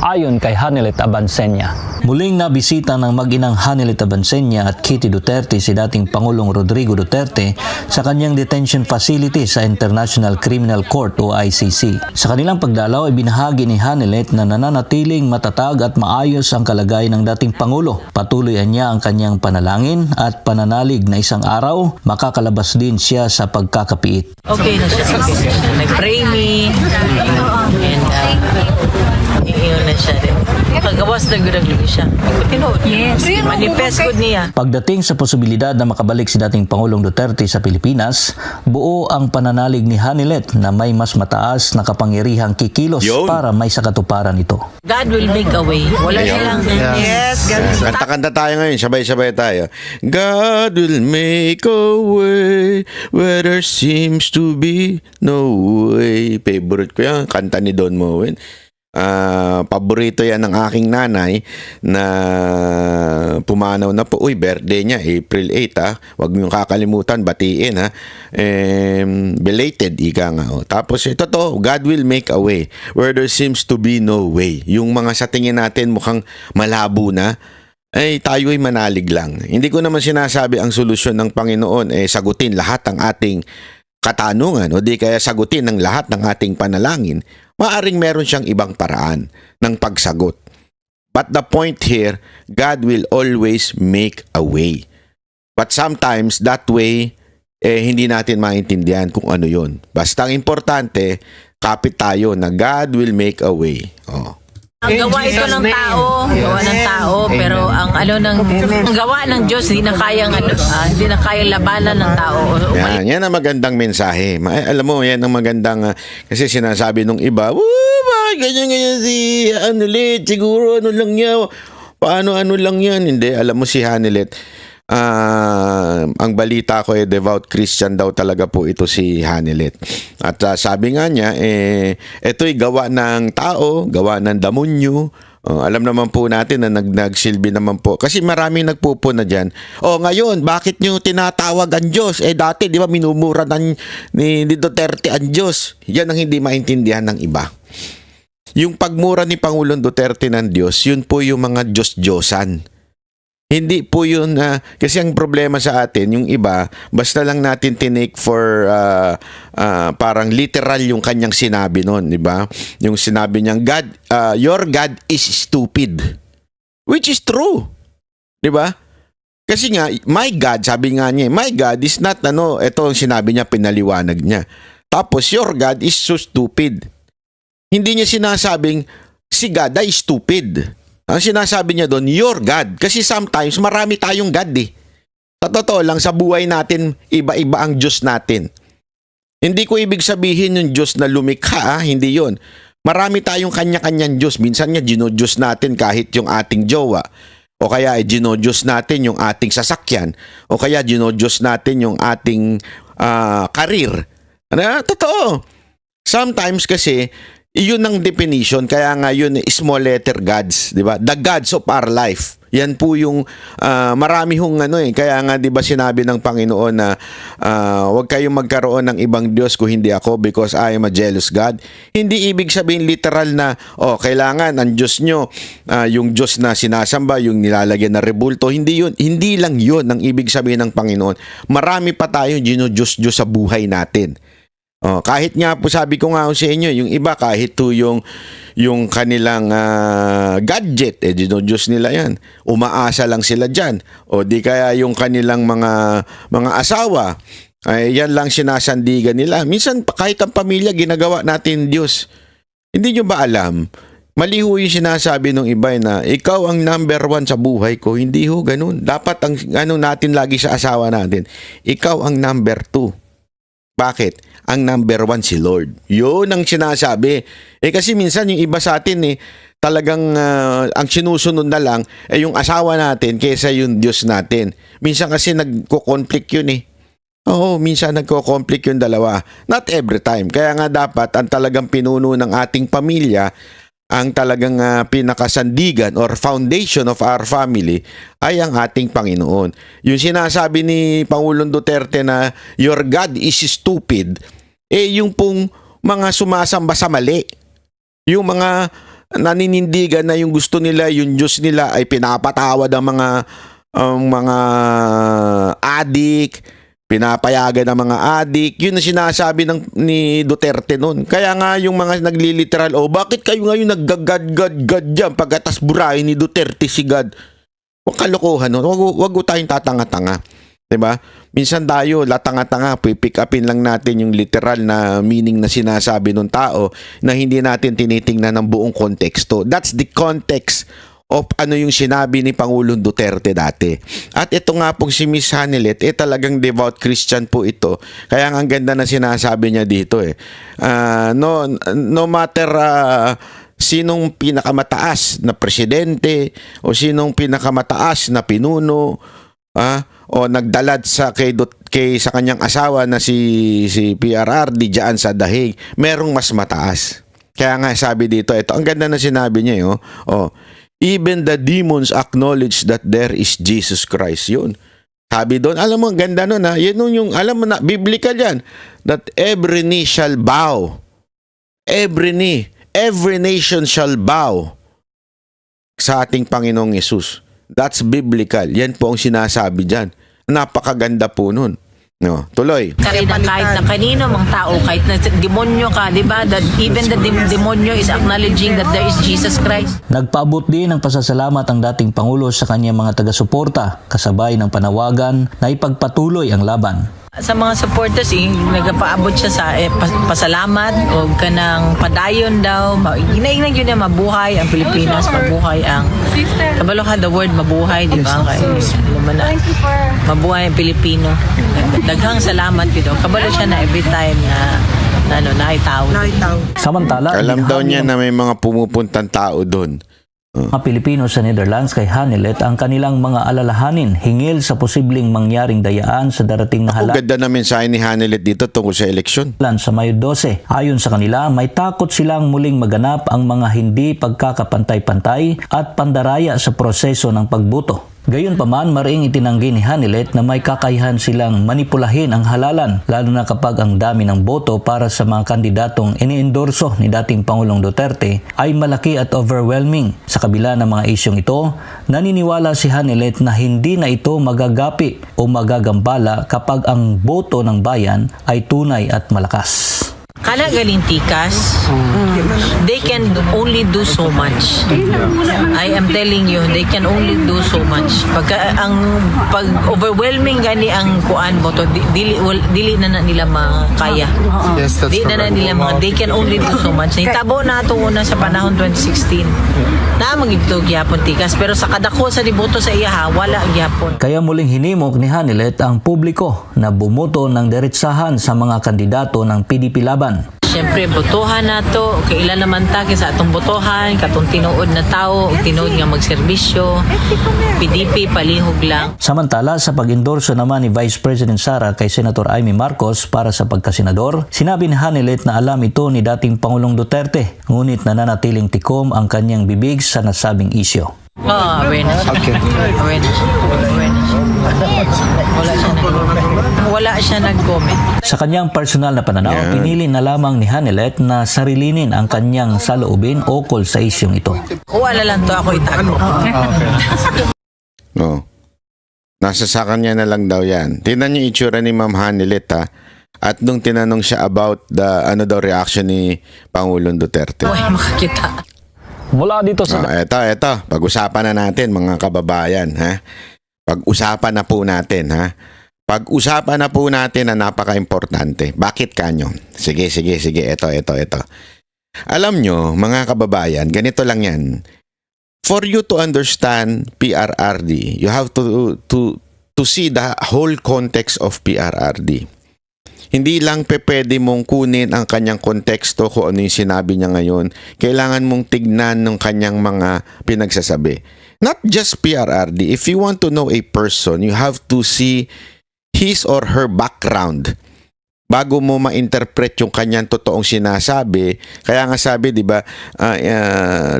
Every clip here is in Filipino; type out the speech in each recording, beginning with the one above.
ayon kay Hanilet Abansenya. Muling nabisita ng mag-inang Hanilet Abansenya at Kitty Duterte si dating Pangulong Rodrigo Duterte sa kanyang detention facility sa International Criminal Court o ICC. Sa kanilang pagdalaw ay binahagi ni Hanilet na nananatiling matatag at maayos ang kalagayan ng dating Pangulo. Patuloy niya ang kanyang panalangin at pananalig na isang araw makakalabas din siya sa pagkakapiit. Okay na siya. Nag-pray me and iyon na siya rin. Kagawas na gudaglig siya. Yes. Manifest ko niya. Pagdating sa posibilidad na makabalik si dating Pangulong Duterte sa Pilipinas, buo ang pananalig ni Hanilet na may mas mataas na kapangyarihang kikilos para may sakatuparan ito. God will make a way. Wala silang. Yes, God. Kanta-kanta tayo ngayon, sabay-sabay tayo. God will make a way where there seems to be no way. Favorite ko yan, kanta ni Don Moen. Paborito yan ng aking nanay na pumanaw na po. Uy, birthday niya, April 8 Huwag niyong kakalimutan, batiin belated, ika nga. Tapos ito to, God will make a way where there seems to be no way. Yung mga sa tingin natin mukhang malabo na, ay tayo ay manalig lang. Hindi ko naman sinasabi ang solusyon ng Panginoon sagutin lahat ng ating katanungan o di kaya sagutin ng lahat ng ating panalangin. Maaring meron siyang ibang paraan ng pagsagot. But the point here, God will always make a way. But sometimes that way, hindi natin maintindihan kung ano yun. Basta ang importante, kapit tayo na God will make a way. Ang gawa ito ng tao, gawa ng tao, pero ang gawa ng Diyos hindi na kayang labanan ng tao. Yan ang magandang mensahe. Alam mo, yan ang magandang kasi sinasabi nung iba, ganyan si Hanilet, siguro ano lang niya, paano lang yan. Hindi, alam mo si Hanilet, ang balita ko devout Christian daw talaga po ito si Hanilet. At sabi nga niya, ito'y gawa ng tao, gawa ng damonyo. Alam naman po natin na nagsilbi naman po. Kasi maraming nagpupuna dyan. Ngayon, bakit nyo tinatawag ang Diyos? Dati, di ba, minumura ni Duterte ang Diyos. Yan ang hindi maintindihan ng iba. Yung pagmura ni Pangulong Duterte ng Diyos, yun po yung mga Diyos-Diyosan. Hindi po yun, kasi ang problema sa atin, yung iba, basta lang natin tinake for parang literal yung kanyang sinabi nun, di ba? Yung sinabi niyang, God, your God is stupid. Which is true. Di ba? Kasi nga, my God, sabi nga niya, my God is not, ito ang sinabi niya, pinaliwanag niya. Tapos, your God is so stupid. Hindi niya sinasabing, si God ay stupid. Ang sinasabi niya doon, your God. Kasi sometimes, marami tayong God Sa totoo lang, sa buhay natin, iba-iba ang Diyos natin. Hindi ko ibig sabihin yung Diyos na lumikha, hindi yon. Marami tayong kanya-kanyang Diyos. Minsan nga, ginodiyos natin kahit yung ating jowa. O kaya, ginodiyos natin yung ating sasakyan. O kaya, ginodiyos natin yung ating karir. Totoo. Sometimes kasi, iyon ang definition, kaya nga yun small letter gods, di ba? The gods of our life. Yan po yung marami hong kaya nga 'di ba sinabi ng Panginoon na huwag kayong magkaroon ng ibang Diyos kung hindi ako because I am a jealous God. Hindi ibig sabihin literal na kailangan ang Diyos nyo yung Diyos na sinasamba, yung nilalagyan na rebulto. Hindi yun, hindi lang yun ang ibig sabihin ng Panginoon. Marami pa tayong Diyos sa buhay natin. Kahit nga po sabi ko nga sa inyo, yung iba kahit to yung kanilang gadget, Diyos nila yan. Umaasa lang sila dyan. O di kaya yung kanilang mga asawa, ay yan lang sinasandigan nila. Minsan kahit ang pamilya ginagawa natin Diyos. Hindi nyo ba alam? Mali ho yung sinasabi ng iba na ikaw ang number 1 sa buhay ko. Hindi ho ganun. Dapat ang natin lagi sa asawa natin, ikaw ang number 2. Bakit? Ang number 1 si Lord. Yun ang sinasabi. Kasi minsan yung iba sa atin talagang ang sinusunod na lang yung asawa natin kaysa yung Diyos natin. Minsan kasi nagko-conflict yun Oo, minsan nagko-conflict yung dalawa. Not every time. Kaya nga dapat ang talagang pinuno ng ating pamilya, ang talagang pinakasandigan or foundation of our family ay ang ating Panginoon. Yung sinasabi ni Pangulong Duterte na your God is stupid, yung pong mga sumasamba sa mali. Yung mga naninindigan na yung gusto nila, yung Diyos nila ay pinapatawad ang mga adik, pinapayagan ng mga adik. Yun ang sinasabi ni Duterte noon. Kaya nga yung mga nagliliteral, bakit kayo ngayon naggagad-gad dyan pagkatas burahin ni Duterte si God? Huwag kalokohan nun. Huwag tayong tatanga-tanga. Diba? Minsan tayo, latanga-tanga, pick upin lang natin yung literal na meaning na sinasabi ng tao na hindi natin tinitingnan ng buong konteksto. That's the context of ano yung sinabi ni Pangulong Duterte dati. At ito nga pong si Miss Hanelet, talagang devout Christian po ito. Kaya ang ganda na sinasabi niya dito no matter sinong pinakamataas na presidente o sinong pinakamataas na pinuno, o nagdalad sa sa kanyang asawa na si PRRD diyan sa dahig, merong mas mataas. Kaya nga sabi dito, ang ganda na sinabi niya, even the demons acknowledge that there is Jesus Christ. Yun. Sabi doon, alam mo, ang ganda nun Yan yung, alam mo na, biblical yan. That every knee shall bow. Every nation shall bow sa ating Panginoong Yesus. That's biblical. Yan po ang sinasabi dyan. Napakaganda po nun. No, tuloy. Kahit na kanino mang tao, kahit na demonyo ka, di ba? That even the demonyo is acknowledging that there is Jesus Christ. Nagpaabot din ng pasasalamat ang dating Pangulo sa kanyang mga taga-suporta, kasabay ng panawagan na ipagpatuloy ang laban. Sa mga supporters, nagpaabot siya sa pasalamat o kanang padayon daw. Ginainag yun na mabuhay ang Pilipinas, mabuhay ang kabalohan the word mabuhay, di ba? Mabuhay ang Pilipino. Daghang salamat yun. Kabalo siya na every time na naitaw. Samantala, alam daw niya na may mga pumupuntang tao doon. Mga Pilipino sa Netherlands kay Hanelet ang kanilang mga alalahanin hingil sa posibleng mangyaring dayaan sa darating na halalan. Ganda na mensahe ni Hanelet dito tungkol sa eleksyon. Sa Mayo 12. Ayon sa kanila, may takot silang muling maganap ang mga hindi pagkakapantay-pantay at pandaraya sa proseso ng pagboto. Gayunpaman, maring itinanggi ni Hanelet na may kakayahan silang manipulahin ang halalan, lalo na kapag ang dami ng boto para sa mga kandidatong iniendorso ni dating Pangulong Duterte ay malaki at overwhelming. Sa kabila ng mga isyong ito, naniniwala si Hanelet na hindi na ito magagapi o magagambala kapag ang boto ng bayan ay tunay at malakas. Kana galing tikas, they can only do so much. I am telling you, they can only do so much. Pag overwhelming gani ang kuan boto, dili na nila makaya. Yes, that's Dili na nila they can only do so much. Nitabo na ito una sa panahon 2016. Na magigtog gyapon tikas, pero sa kadako sa diboto sa iya wala gyapon. Kaya muling hinimok ni Hanelet ang publiko na bumoto ng diretsahan sa mga kandidato ng PDP laban. Siyempre, botohan na to. Kailan naman ta sa atong botohan, katong tinuod na tao, tinuod nga magserbisyo. PDP, palihog lang. Samantala, sa pag-endorso naman ni Vice President Sara kay Senator Amy Marcos para sa pagkasenador, sinabi ni Hanelet na alam ito ni dating Pangulong Duterte, ngunit nananatiling tikom ang kanyang bibig sa nasabing isyo. Awareness. Okay. Awareness. Wala siya nag-comment. Sa kanyang personal na pananaw, pinili na lamang ni Hanelet na sarilinin ang kanyang saloobin ukol sa isyong ito. Wala lang to ako itago. No. Nasa sa kanya na lang daw yan. Tingnan niyo itsura ni Ma'am Hanelet At nung tinanong siya about the reaction ni Pangulong Duterte. Uy, makakita. Mula dito sa... Eto. Pag-usapan na natin, mga kababayan. Pag-usapan na po natin. Pag-usapan na po natin na napaka-importante. Bakit kanyo? Sige. Eto. Alam nyo, mga kababayan, ganito lang yan. For you to understand PRRD, you have to see the whole context of PRRD. Hindi lang pwede mong kunin ang kanyang konteksto kung ano yung sinabi niya ngayon. Kailangan mong tignan ng kanyang mga pinagsasabi. Not just PRRD. If you want to know a person, you have to see his or her background bago mo ma-interpret yung kanyang totoong sinasabi. Kaya nga sabi, di ba,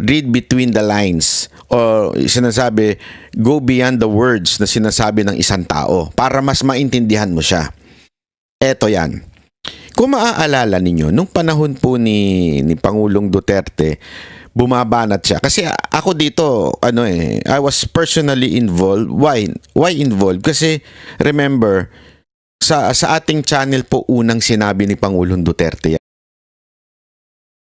read between the lines. O sinasabi, go beyond the words na sinasabi ng isang tao para mas maintindihan mo siya. Eto yan. Kung maaalala ninyo, nung panahon po ni Pangulong Duterte, bumabanat siya. Kasi ako dito, I was personally involved. Why? Why involved? Kasi remember, sa ating channel po unang sinabi ni Pangulong Duterte